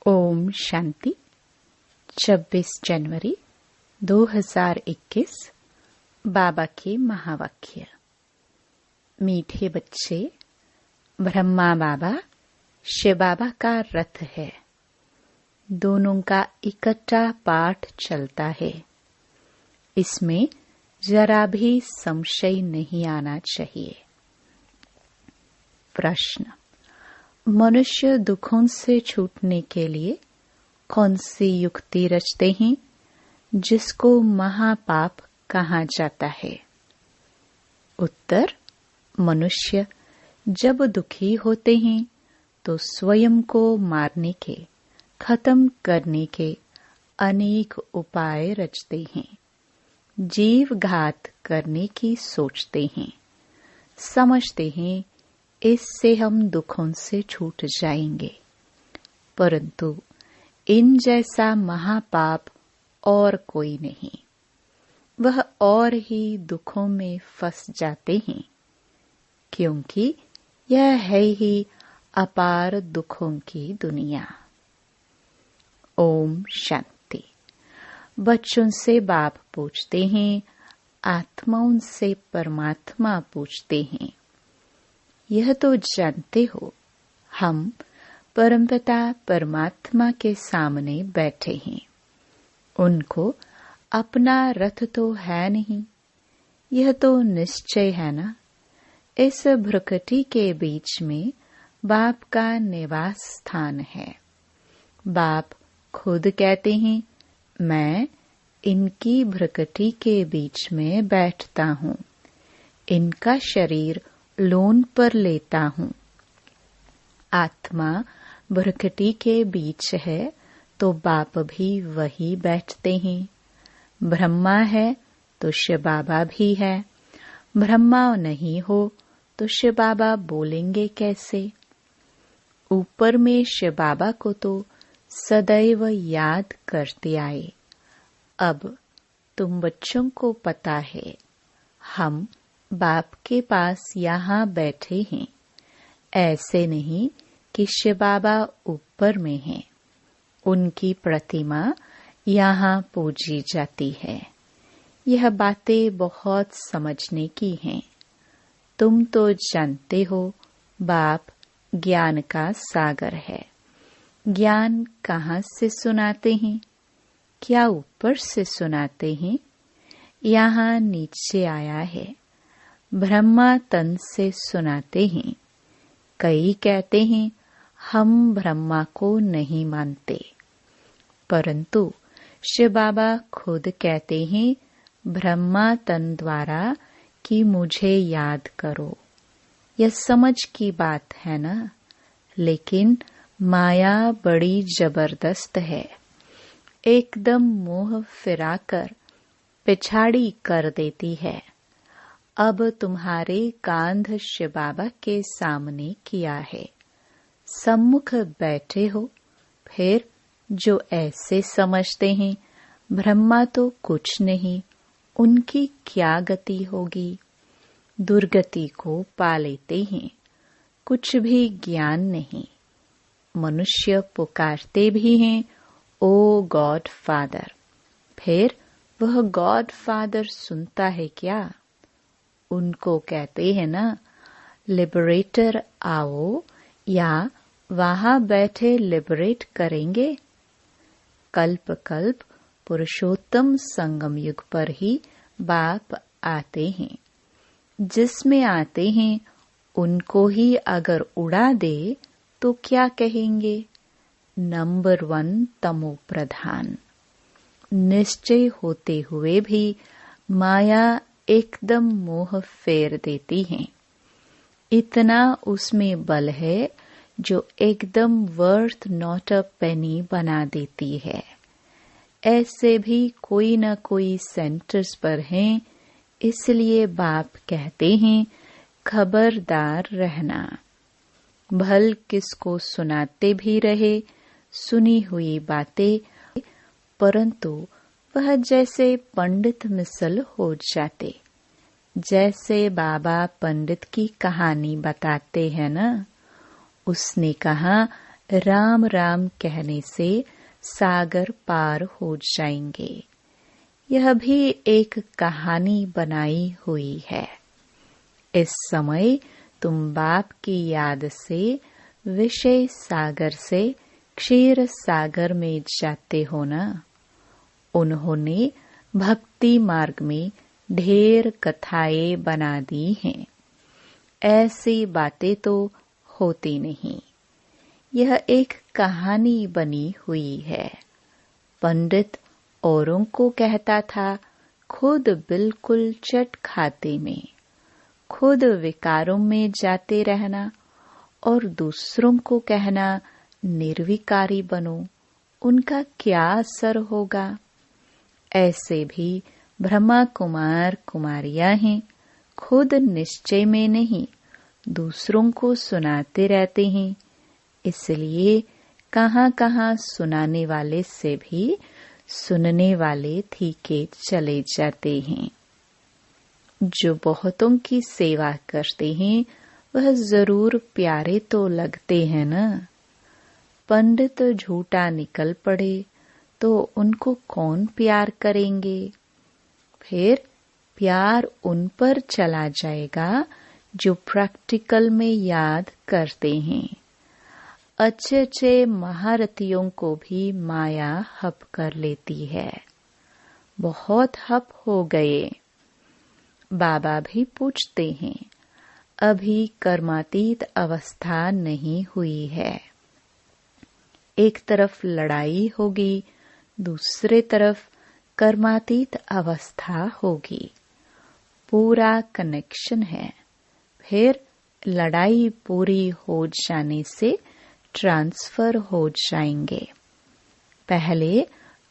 ओम शांति। 26 जनवरी 2021 बाबा के महावाक्य। मीठे बच्चे, ब्रह्मा बाबा शिव बाबा का रथ है। दोनों का इकट्ठा पाठ चलता है। इसमें जरा भी संशय नहीं आना चाहिए। प्रश्न: मनुष्य दुखों से छूटने के लिए कौन सी युक्ति रचते हैं जिसको महापाप कहा जाता है? उत्तर: मनुष्य जब दुखी होते हैं तो स्वयं को मारने के, खत्म करने के अनेक उपाय रचते हैं। जीव घात करने की सोचते हैं। समझते हैं इससे हम दुखों से छूट जाएंगे, परंतु इन जैसा महापाप और कोई नहीं। वह और ही दुखों में फंस जाते हैं, क्योंकि यह है ही अपार दुखों की दुनिया। ओम शांति। बच्चों से बाप पूछते हैं, आत्माओं से परमात्मा पूछते हैं। यह तो जानते हो, हम परमपिता परमात्मा के सामने बैठे हैं। उनको अपना रथ तो है नहीं, यह तो निश्चय है ना। इस भ्रुकुटी के बीच में बाप का निवास स्थान है। बाप खुद कहते हैं, मैं इनकी भ्रुकुटी के बीच में बैठता हूँ, इनका शरीर लोन पर लेता हूँ। आत्मा भ्रुकुटी के बीच है तो बाप भी वही बैठते हैं। ब्रह्मा है तो शिव बाबा भी है। ब्रह्मा नहीं हो तो शिव बाबा बोलेंगे कैसे? ऊपर में शिव बाबा को तो सदैव याद करते आए। अब तुम बच्चों को पता है, हम बाप के पास यहाँ बैठे हैं। ऐसे नहीं कि शिव बाबा ऊपर में हैं। उनकी प्रतिमा यहाँ पूजी जाती है। यह बातें बहुत समझने की हैं। तुम तो जानते हो, बाप ज्ञान का सागर है। ज्ञान कहाँ से सुनाते हैं? क्या ऊपर से सुनाते हैं? यहाँ नीचे आया है। ब्रह्मा तन से सुनाते हैं। कई कहते हैं हम ब्रह्मा को नहीं मानते, परंतु शिव बाबा खुद कहते हैं ब्रह्मा तन द्वारा कि मुझे याद करो। यह समझ की बात है ना, लेकिन माया बड़ी जबरदस्त है। एकदम मोह फिराकर पिछाड़ी कर देती है। अब तुम्हारे कांध शिव बाबा के सामने किया है, सम्मुख बैठे हो। फिर जो ऐसे समझते हैं ब्रह्मा तो कुछ नहीं, उनकी क्या गति होगी? दुर्गति को पा लेते हैं। कुछ भी ज्ञान नहीं। मनुष्य पुकारते भी हैं, ओ गॉड फादर। फिर वह गॉड फादर सुनता है क्या? उनको कहते हैं ना, लिबरेटर आओ, या वहां बैठे लिबरेट करेंगे। कल्प कल्प पुरुषोत्तम संगम युग पर ही बाप आते हैं। जिसमें आते हैं उनको ही अगर उड़ा दे तो क्या कहेंगे? नंबर 1 तमो प्रधान। निश्चय होते हुए भी माया एकदम मोह फेर देती है। इतना उसमें बल है जो एकदम वर्थ नॉट अ पेनी बना देती है। ऐसे भी कोई न कोई सेंटर्स पर हैं, इसलिए बाप कहते हैं खबरदार रहना। भल किसको सुनाते भी रहे सुनी हुई बातें, परंतु वह जैसे पंडित मिसल हो जाते। जैसे बाबा पंडित की कहानी बताते हैं ना, उसने कहा राम राम कहने से सागर पार हो जाएंगे। यह भी एक कहानी बनाई हुई है। इस समय तुम बाप की याद से विषय सागर से क्षीर सागर में जाते हो ना। उन्होंने भक्ति मार्ग में ढेर कथाएं बना दी हैं। ऐसी बातें तो होती नहीं। यह एक कहानी बनी हुई है। पंडित औरों को कहता था, खुद बिल्कुल चट खाते में, खुद विकारों में जाते रहना और दूसरों को कहना निर्विकारी बनो, उनका क्या असर होगा। ऐसे भी ब्रह्मा कुमार कुमारियां हैं, खुद निश्चय में नहीं, दूसरों को सुनाते रहते हैं। इसलिए कहाँ कहाँ सुनाने वाले से भी सुनने वाले ठीके चले जाते हैं। जो बहुतों की सेवा करते हैं वह जरूर प्यारे तो लगते हैं ना। पंडित झूठा निकल पड़े तो उनको कौन प्यार करेंगे। फिर प्यार उन पर चला जाएगा जो प्रैक्टिकल में याद करते हैं। अच्छे अच्छे महारथियों को भी माया हप कर लेती है। बहुत हप हो गए। बाबा भी पूछते हैं, अभी कर्मातीत अवस्था नहीं हुई है। एक तरफ लड़ाई होगी, दूसरे तरफ कर्मातीत अवस्था होगी। पूरा कनेक्शन है। फिर लड़ाई पूरी हो जाने से ट्रांसफर हो जाएंगे। पहले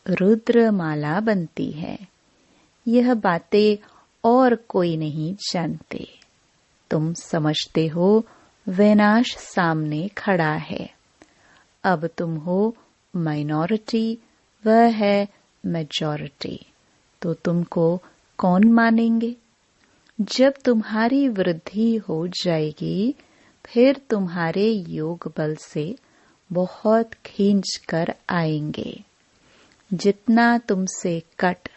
रुद्रमाला बनती है। यह बातें और कोई नहीं जानते। तुम समझते हो विनाश सामने खड़ा है। अब तुम हो माइनॉरिटी, वह है मेजॉरिटी, तो तुमको कौन मानेंगे। जब तुम्हारी वृद्धि हो जाएगी फिर तुम्हारे योग बल से बहुत खींच कर आएंगे। जितना तुमसे कट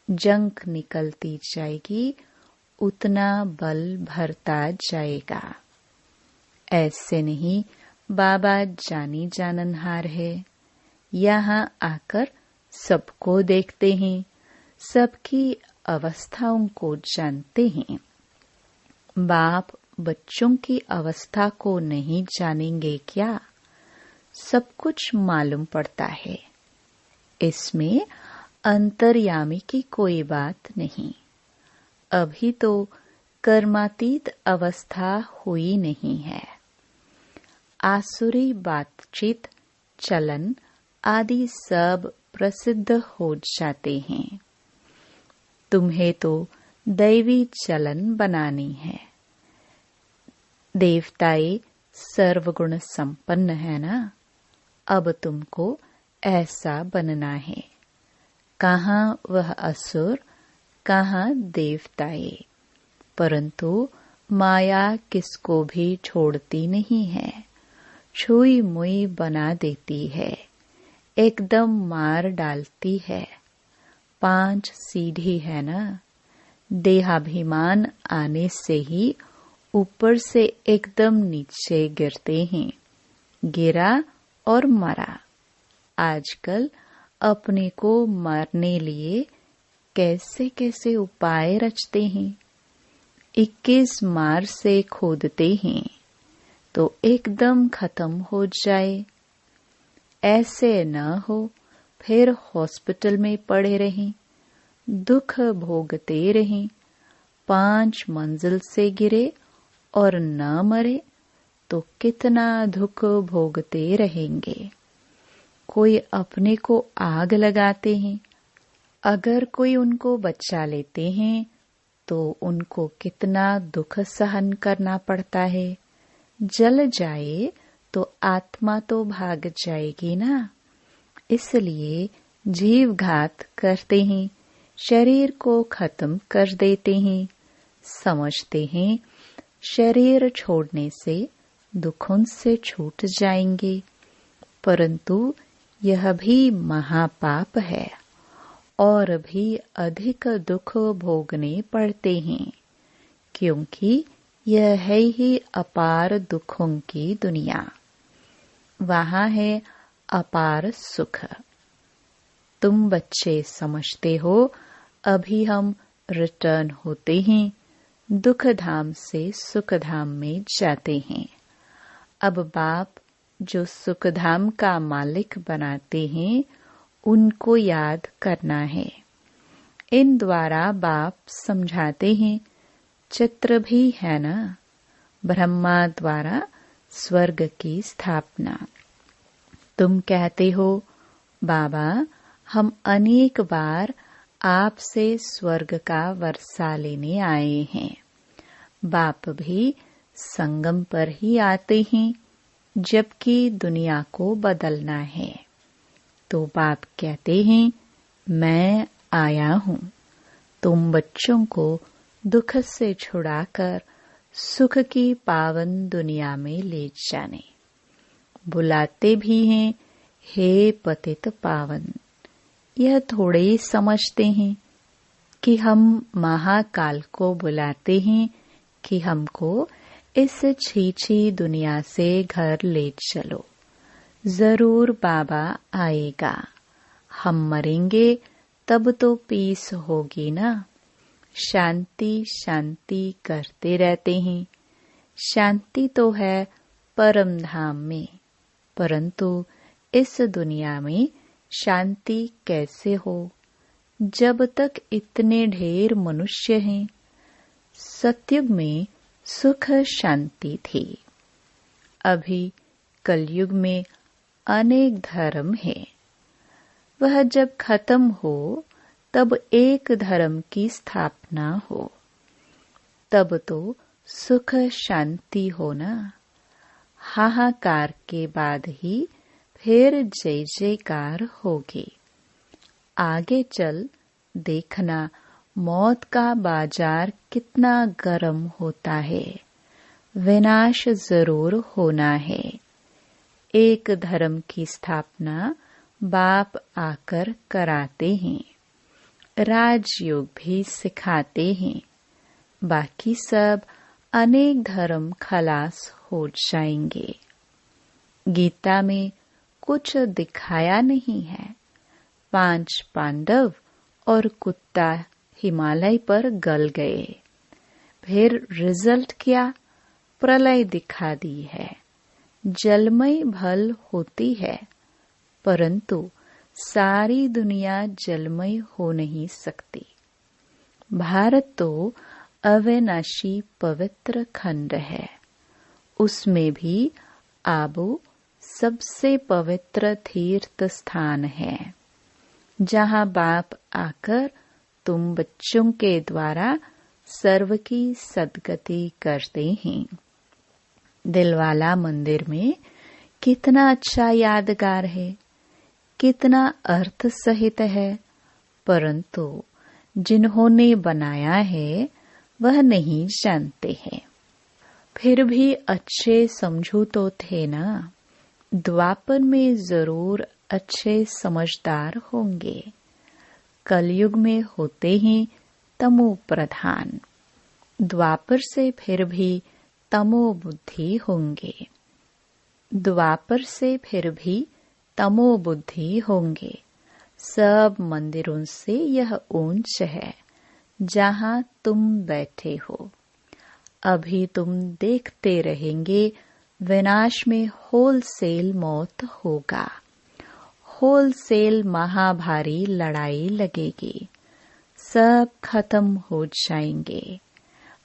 जंक निकलती जाएगी उतना बल भरता जाएगा। ऐसे नहीं बाबा जानी जाननहार है। यहाँ आकर सबको देखते हैं, सबकी अवस्थाओं को जानते हैं। बाप बच्चों की अवस्था को नहीं जानेंगे क्या। सब कुछ मालूम पड़ता है। इसमें अंतर्यामी की कोई बात नहीं। अभी तो कर्मातीत अवस्था हुई नहीं है। आसुरी बातचीत, चलन आदि सब प्रसिद्ध हो जाते हैं। तुम्हें तो दैवी चलन बनानी है। देवताएं सर्वगुण संपन्न है ना। अब तुमको ऐसा बनना है। कहाँ वह असुर, कहाँ देवताएं। परंतु माया किसको भी छोड़ती नहीं है। छुई मुई बना देती है, एकदम मार डालती है। 5 सीढ़ी है ना। देहाभिमान आने से ही ऊपर से एकदम नीचे गिरते हैं। गिरा और मरा। आजकल अपने को मारने लिए कैसे कैसे उपाय रचते हैं। 21 मार से खोदते हैं तो एकदम खत्म हो जाए। ऐसे न हो फिर हॉस्पिटल में पड़े रहें, दुख भोगते रहें। 5 मंजिल से गिरे और न मरे तो कितना दुख भोगते रहेंगे। कोई अपने को आग लगाते हैं, अगर कोई उनको बचा लेते हैं तो उनको कितना दुख सहन करना पड़ता है। जल जाए तो आत्मा तो भाग जाएगी ना। इसलिए जीव घात करते हैं, शरीर को खत्म कर देते हैं। समझते हैं शरीर छोड़ने से दुखों से छूट जाएंगे। परंतु यह भी महापाप है और भी अधिक दुख भोगने पड़ते हैं, क्योंकि यह है ही अपार दुखों की दुनिया। वहाँ है अपार सुख। तुम बच्चे समझते हो अभी हम रिटर्न होते हैं, दुख धाम से सुख धाम में जाते हैं। अब बाप जो सुख धाम का मालिक बनाते हैं उनको याद करना है। इन द्वारा बाप समझाते हैं, चित्र भी है ना, ब्रह्मा द्वारा स्वर्ग की स्थापना। तुम कहते हो बाबा हम अनेक बार आपसे स्वर्ग का वर्षा लेने आए हैं। बाप भी संगम पर ही आते हैं, जबकि दुनिया को बदलना है। तो बाप कहते हैं मैं आया हूँ तुम बच्चों को दुख से छुड़ाकर सुख की पावन दुनिया में ले जाने। बुलाते भी हैं हे पतित पावन। यह थोड़े ही समझते हैं कि हम महाकाल को बुलाते हैं कि हमको इस छीछी दुनिया से घर ले चलो। जरूर बाबा आएगा, हम मरेंगे तब तो पीस होगी ना। शांति शांति करते रहते हैं। शांति तो है परम धाम में, परंतु इस दुनिया में शांति कैसे हो जब तक इतने ढेर मनुष्य हैं। सतयुग में सुख शांति थी, अभी कलयुग में अनेक धर्म है। वह जब खत्म हो तब एक धर्म की स्थापना हो, तब तो सुख शांति हो ना। हाहाकार के बाद ही फिर जय जयकार होगी। आगे चल देखना मौत का बाजार कितना गर्म होता है। विनाश जरूर होना है। एक धर्म की स्थापना बाप आकर कराते हैं, राजयोग भी सिखाते हैं। बाकी सब अनेक धर्म खलास हो जाएंगे। गीता में कुछ दिखाया नहीं है। 5 पांडव और कुत्ता हिमालय पर गल गए। फिर रिजल्ट क्या? प्रलय दिखा दी है। जलमय भल होती है, परंतु सारी दुनिया जलमय हो नहीं सकती। भारत तो अविनाशी पवित्र खंड है। उसमें भी आबू सबसे पवित्र तीर्थ स्थान है, जहाँ बाप आकर तुम बच्चों के द्वारा सर्व की सद्गति करते हैं। दिलवाला मंदिर में कितना अच्छा यादगार है, कितना अर्थ सहित है, परंतु जिन्होंने बनाया है वह नहीं जानते हैं। फिर भी अच्छे समझो तो थे ना। द्वापर में जरूर अच्छे समझदार होंगे। कलयुग में होते हैं तमो प्रधान। द्वापर से फिर भी तमो बुद्धि होंगे। द्वापर से फिर भी तमो बुद्धि होंगे। सब मंदिरों से यह ऊंच है जहाँ तुम बैठे हो। अभी तुम देखते रहेंगे विनाश में होलसेल मौत होगा। होलसेल महाभारी लड़ाई लगेगी। सब खत्म हो जाएंगे।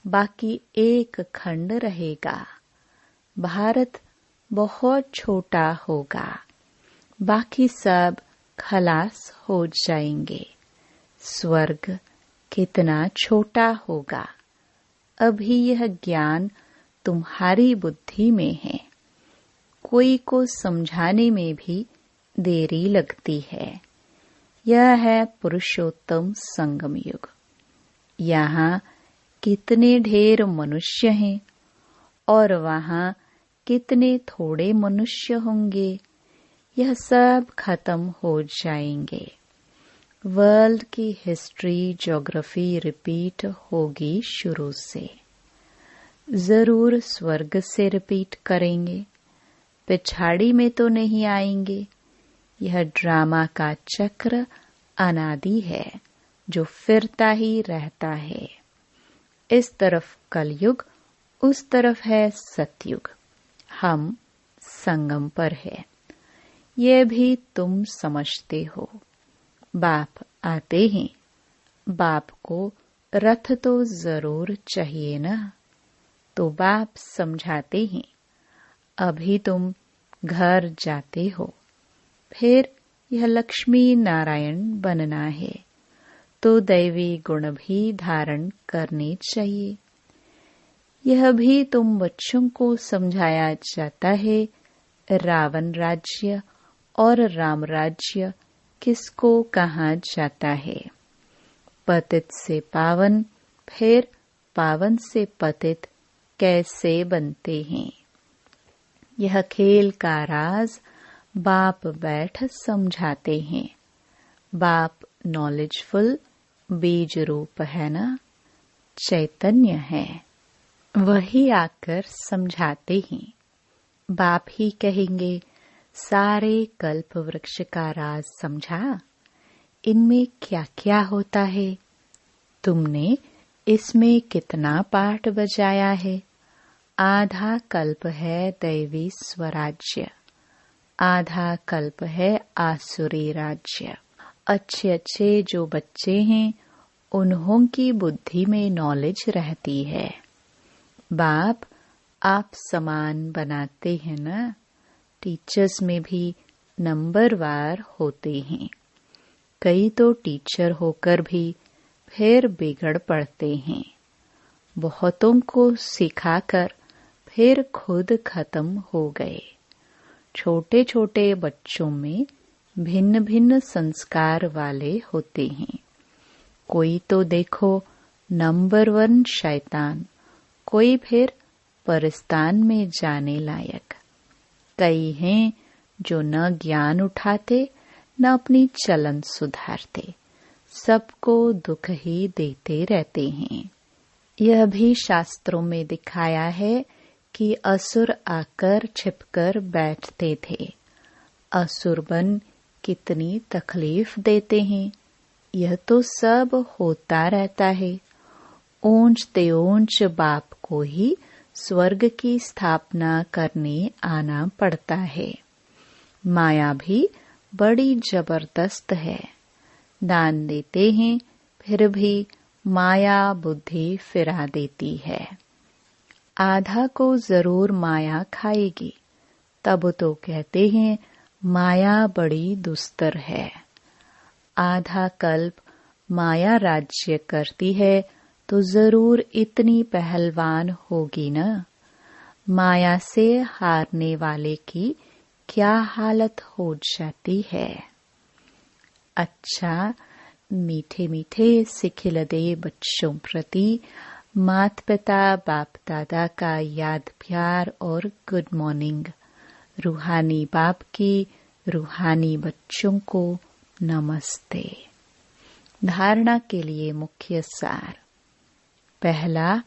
बाकी एक खंड रहेगा। भारत बहुत छोटा होगा। बाकी सब खलास हो जाएंगे। स्वर्ग कितना छोटा होगा। अभी यह ज्ञान तुम्हारी बुद्धि में है। कोई को समझाने में भी देरी लगती है। यह है पुरुषोत्तम संगम युग। यहाँ कितने ढेर मनुष्य हैं और वहाँ कितने थोड़े मनुष्य होंगे। यह सब खत्म हो जाएंगे। वर्ल्ड की हिस्ट्री, ज्योग्राफी रिपीट होगी शुरू से। जरूर स्वर्ग से रिपीट करेंगे, पिछाड़ी में तो नहीं आएंगे। यह ड्रामा का चक्र अनादि है जो फिरता ही रहता है। इस तरफ कलयुग, उस तरफ है सतयुग। हम संगम पर है, ये भी तुम समझते हो। बाप आते हैं, बाप को रथ तो जरूर चाहिए ना, तो बाप समझाते हैं। अभी तुम घर जाते हो, फिर यह लक्ष्मी नारायण बनना है, तो दैवी गुण भी धारण करने चाहिए। यह भी तुम बच्चों को समझाया जाता है। रावण राज्य और राम राज्य किसको कहा जाता है? पतित से पावन, फिर पावन से पतित कैसे बनते हैं? यह खेल का राज बाप बैठ समझाते हैं। बाप नॉलेजफुल बीज रूप है ना, चैतन्य है, वही आकर समझाते हैं। बाप ही कहेंगे, सारे कल्प वृक्ष का राज समझा, इनमें क्या क्या होता है? तुमने इसमें कितना पाठ बजाया है? आधा कल्प है दैवी स्वराज्य, आधा कल्प है आसुरी राज्य। अच्छे अच्छे जो बच्चे हैं, उन्हों की बुद्धि में नॉलेज रहती है। बाप आप समान बनाते हैं ना। टीचर्स में भी नंबरवार होते हैं। कई तो टीचर होकर भी फिर बिगड़ पड़ते हैं। बहुतों को सिखाकर फिर खुद खत्म हो गए। छोटे छोटे बच्चों में भिन्न भिन्न संस्कार वाले होते हैं। कोई तो देखो नंबर 1 शैतान, कोई फिर परिस्तान में जाने लायक। कई हैं जो न ज्ञान उठाते, न अपनी चलन सुधारते, सबको दुख ही देते रहते हैं। यह भी शास्त्रों में दिखाया है कि असुर आकर छिपकर बैठते थे। असुर बन कितनी तकलीफ देते हैं, यह तो सब होता रहता है। ऊंच ते ऊंच बाप को ही स्वर्ग की स्थापना करने आना पड़ता है। माया भी बड़ी जबरदस्त है। दान देते हैं, फिर भी माया बुद्धि फिरा देती है। आधा को जरूर माया खाएगी, तब तो कहते हैं माया बड़ी दुस्तर है। आधा कल्प माया राज्य करती है, तो जरूर इतनी पहलवान होगी ना। माया से हारने वाले की क्या हालत हो जाती है। अच्छा, मीठे मीठे सिखिलदे बच्चों प्रति मात पिता बाप दादा का याद प्यार और गुड मॉर्निंग। रूहानी बाप की रूहानी बच्चों को नमस्ते। धारणा के लिए मुख्य सार। पहला,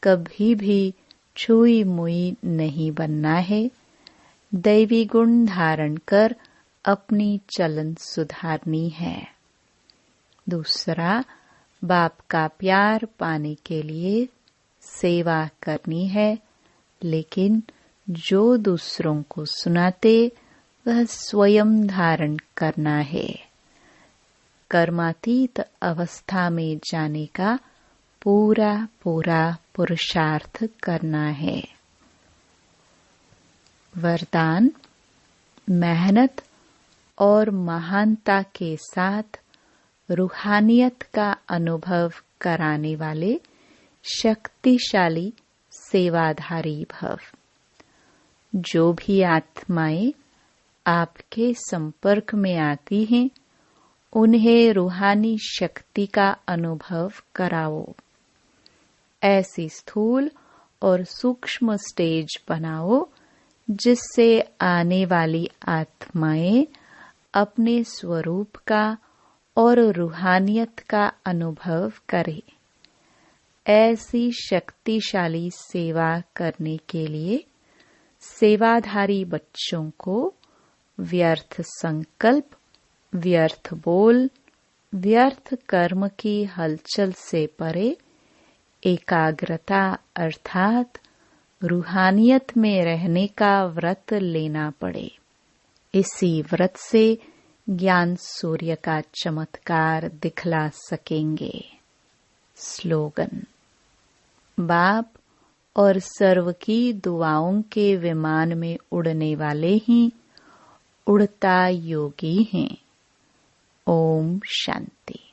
कभी भी छुई मुई नहीं बनना है। दैवी गुण धारण कर अपनी चलन सुधारनी है। दूसरा, बाप का प्यार पाने के लिए सेवा करनी है, लेकिन जो दूसरों को सुनाते वह स्वयं धारण करना है। कर्मातीत अवस्था में जाने का पूरा पूरा पुरुषार्थ करना है। वरदान, मेहनत और महानता के साथ रूहानियत का अनुभव कराने वाले शक्तिशाली सेवाधारी भव। जो भी आत्माएं आपके संपर्क में आती हैं, उन्हें रूहानी शक्ति का अनुभव कराओ। ऐसी स्थूल और सूक्ष्म स्टेज बनाओ जिससे आने वाली आत्माएं अपने स्वरूप का और रूहानियत का अनुभव करें। ऐसी शक्तिशाली सेवा करने के लिए सेवाधारी बच्चों को व्यर्थ संकल्प, व्यर्थ बोल, व्यर्थ कर्म की हलचल से परे एकाग्रता अर्थात रूहानियत में रहने का व्रत लेना पड़े। इसी व्रत से ज्ञान सूर्य का चमत्कार दिखला सकेंगे। स्लोगन: बाप और सर्व की दुआओं के विमान में उड़ने वाले ही उड़ता योगी हैं। ओम शांति।